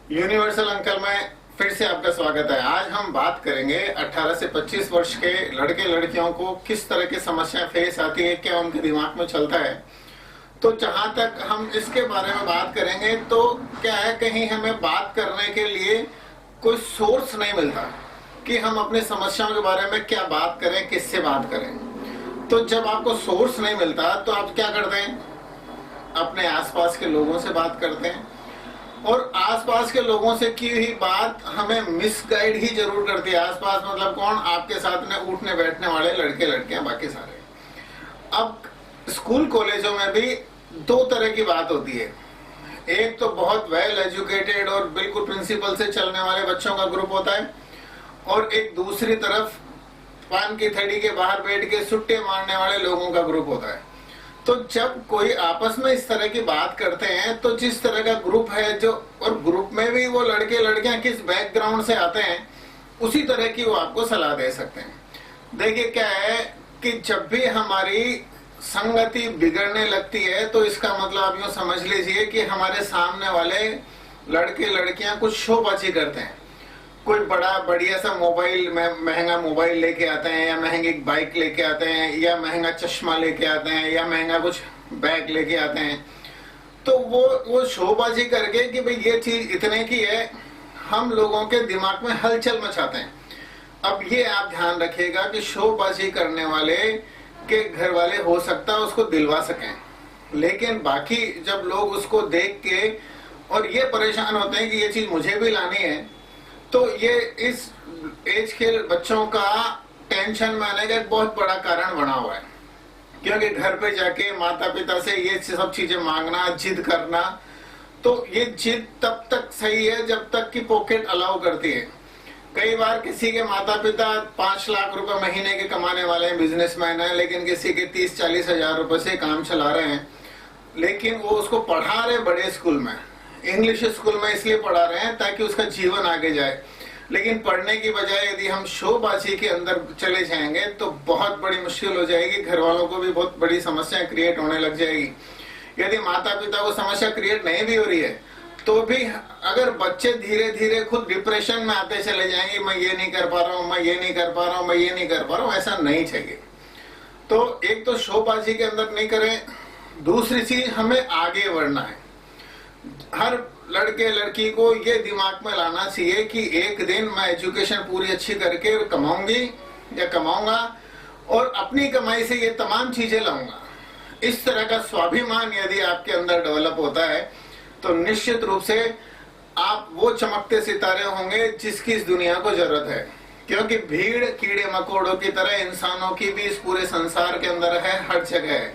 Universal uncle में फिर से आपका स्वागत है। आज हम बात करेंगे 18 से 25 वर्ष के लड़के लड़कियों को किस तरह की समस्या फेस आती है, क्या उनके दिमाग में चलता है। तो जहां तक हम इसके बारे में बात करेंगे तो क्या है, कहीं हमें बात करने के लिए कोई सोर्स नहीं मिलता कि हम अपनी समस्याओं के बारे में क्या बात करें, किससे बात करें। तो जब आपको सोर्स नहीं मिलता तो आप क्या करते हैं, अपने आसपास के लोगों से बात करते हैं। और आसपास के लोगों से की हुई बात हमें मिसगाइड ही जरूर करती है। आसपास मतलब कौन, आपके साथ में उठने बैठने वाले लड़के लड़कियां, बाकी सारे। अब स्कूल कॉलेजों में भी दो तरह की बात होती है। एक तो बहुत वेल एजुकेटेड और बिल्कुल प्रिंसिपल से चलने वाले बच्चों का ग्रुप होता है, और एक दूसरी तरफ पान की थड़ी के बाहर बैठ के सुट्टे मारने वाले लोगों का ग्रुप होता है। तो जब कोई आपस में इस तरह की बात करते हैं तो जिस तरह का ग्रुप है जो, और ग्रुप में भी वो लड़के लड़कियां किस बैकग्राउंड से आते हैं, उसी तरह की वो आपको सलाह दे सकते हैं। देखिए क्या है कि जब भी हमारी संगति बिगड़ने लगती है तो इसका मतलब आप यूं समझ लीजिए कि हमारे सामने वाले लड़के लड़कियां कुछ शोबाजी करते हैं। कोई बड़ा बढ़िया सा मोबाइल, महंगा मोबाइल लेके आते हैं, या महंगी बाइक लेके आते हैं, या महंगा चश्मा लेके आते हैं, या महंगा कुछ बैग लेके आते हैं। तो वो शोबाजी करके कि भाई ये चीज इतने की है, हम लोगों के दिमाग में हलचल मचाते हैं। अब ये आप ध्यान रखिएगा कि शोबाजी करने वाले के घर वाले हो सकता है उसको दिलवा सकें, लेकिन बाकी जब लोग उसको देख के और ये परेशान होते हैं कि ये चीज मुझे भी लानी है, तो ये इस एज के बच्चों का टेंशन में आने का एक बहुत बड़ा कारण बना हुआ है। क्योंकि घर पे जाके माता पिता से ये सब चीजें मांगना, जिद करना, तो ये जिद तब तक सही है जब तक कि पॉकेट अलाउ करती है। कई बार किसी के माता पिता 5 लाख रुपए महीने के कमाने वाले हैं, बिजनेसमैन है, लेकिन किसी के 30-40 हजार रुपए से काम चला रहे हैं, लेकिन वो उसको पढ़ा रहे बड़े स्कूल में, इंग्लिश स्कूल में इसलिए पढ़ा रहे हैं ताकि उसका जीवन आगे जाए। लेकिन पढ़ने की बजाय यदि हम शोबाजी के अंदर चले जाएंगे तो बहुत बड़ी मुश्किल हो जाएगी, घर वालों को भी बहुत बड़ी समस्या क्रिएट होने लग जाएगी। यदि माता पिता को समस्या क्रिएट नहीं भी हो रही है तो भी अगर बच्चे धीरे धीरे खुद डिप्रेशन में आते चले जाएंगे, मैं ये नहीं कर पा रहा हूँ, मैं ये नहीं कर पा रहा हूँ, मैं ये नहीं कर पा रहा हूँ, ऐसा नहीं चाहिए। तो एक तो शोबाजी के अंदर नहीं करें, दूसरी चीज हमें आगे बढ़ना है। हर लड़के लड़की को ये दिमाग में लाना चाहिए कि एक दिन मैं एजुकेशन पूरी अच्छी करके कमाऊंगी या कमाऊंगा और अपनी कमाई से ये तमाम चीजें लाऊंगा। इस तरह का स्वाभिमान यदि आपके अंदर डेवलप होता है तो निश्चित रूप से आप वो चमकते सितारे होंगे जिसकी इस दुनिया को जरूरत है। क्योंकि भीड़ कीड़े मकोड़ों की तरह इंसानों की भी इस पूरे संसार के अंदर है, हर जगह है।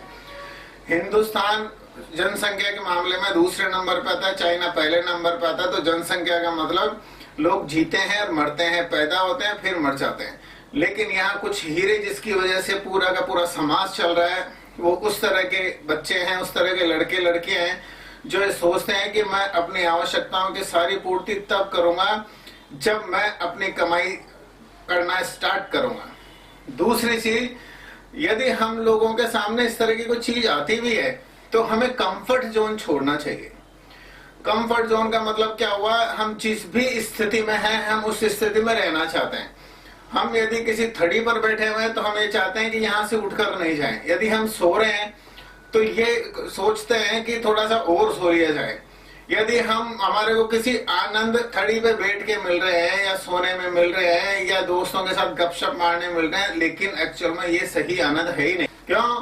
हिंदुस्तान जनसंख्या के मामले में दूसरे नंबर पे आता है, चाइना पहले नंबर पे आता है। तो जनसंख्या का मतलब लोग जीते हैं और मरते हैं, पैदा होते हैं फिर मर जाते हैं। लेकिन यहाँ कुछ हीरे जिसकी वजह से पूरा का पूरा समाज चल रहा है, वो उस तरह के बच्चे हैं, उस तरह के लड़के लड़कियां हैं जो ये सोचते हैं कि मैं अपनी आवश्यकताओं की सारी पूर्ति तब करूंगा जब मैं अपनी कमाई करना स्टार्ट करूंगा। दूसरी चीज, यदि हम लोगों के सामने इस तरह की कोई चीज आती भी है तो हमें कंफर्ट जोन छोड़ना चाहिए। कंफर्ट जोन का मतलब क्या हुआ, हम जिस भी स्थिति में हैं हम उस स्थिति में रहना चाहते हैं। हम यदि किसी थड़ी पर बैठे हुए हैं तो हम ये चाहते हैं कि यहाँ से उठकर नहीं जाएं। यदि हम सो रहे हैं तो ये सोचते हैं कि थोड़ा सा और सो लिया जाए। यदि हमारे को किसी आनंद थड़ी पे बैठ के मिल रहे हैं, या सोने में मिल रहे हैं, या दोस्तों के साथ गपशप मारने मिल रहे हैं, लेकिन एक्चुअल में ये सही आनंद है ही नहीं। क्यों?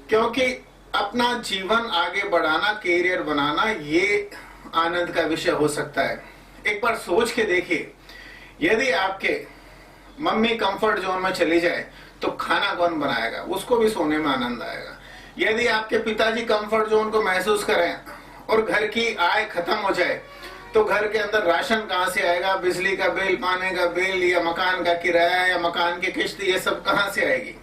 क्योंकि अपना जीवन आगे बढ़ाना, कैरियर बनाना, ये आनंद का विषय हो सकता है। एक बार सोच के देखिए, यदि आपके मम्मी कंफर्ट जोन में चली जाए तो खाना कौन बनाएगा? उसको भी सोने में आनंद आएगा। यदि आपके पिताजी कंफर्ट जोन को महसूस करें और घर की आय खत्म हो जाए तो घर के अंदर राशन कहां से आएगा? बिजली का बिल, पानी का बिल, या मकान का किराया, या मकान की किस्त, ये सब कहां से आएगी?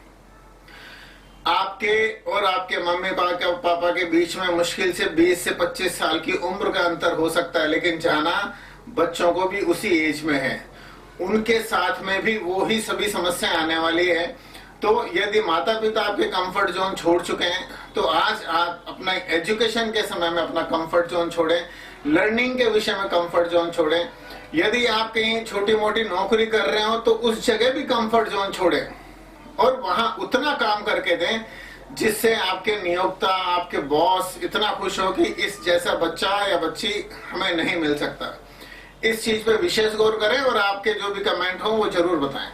आपके और आपके मम्मी पापा के बीच में मुश्किल से 20 से 25 साल की उम्र का अंतर हो सकता है, लेकिन जाना बच्चों को भी उसी एज में है, उनके साथ में भी वो ही सभी समस्याएं आने वाली है। तो यदि माता पिता आपके कंफर्ट जोन छोड़ चुके हैं तो आज आप अपना एजुकेशन के समय में अपना कंफर्ट जोन छोड़ें, लर्निंग के विषय में कंफर्ट जोन छोड़ें। यदि आप कहीं छोटी मोटी नौकरी कर रहे हो तो उस जगह भी कंफर्ट जोन छोड़ें और वहां उतना काम करके दें जिससे आपके नियोक्ता, आपके बॉस इतना खुश हो कि इस जैसा बच्चा या बच्ची हमें नहीं मिल सकता। इस चीज पे विशेष गौर करें और आपके जो भी कमेंट हो वो जरूर बताएं।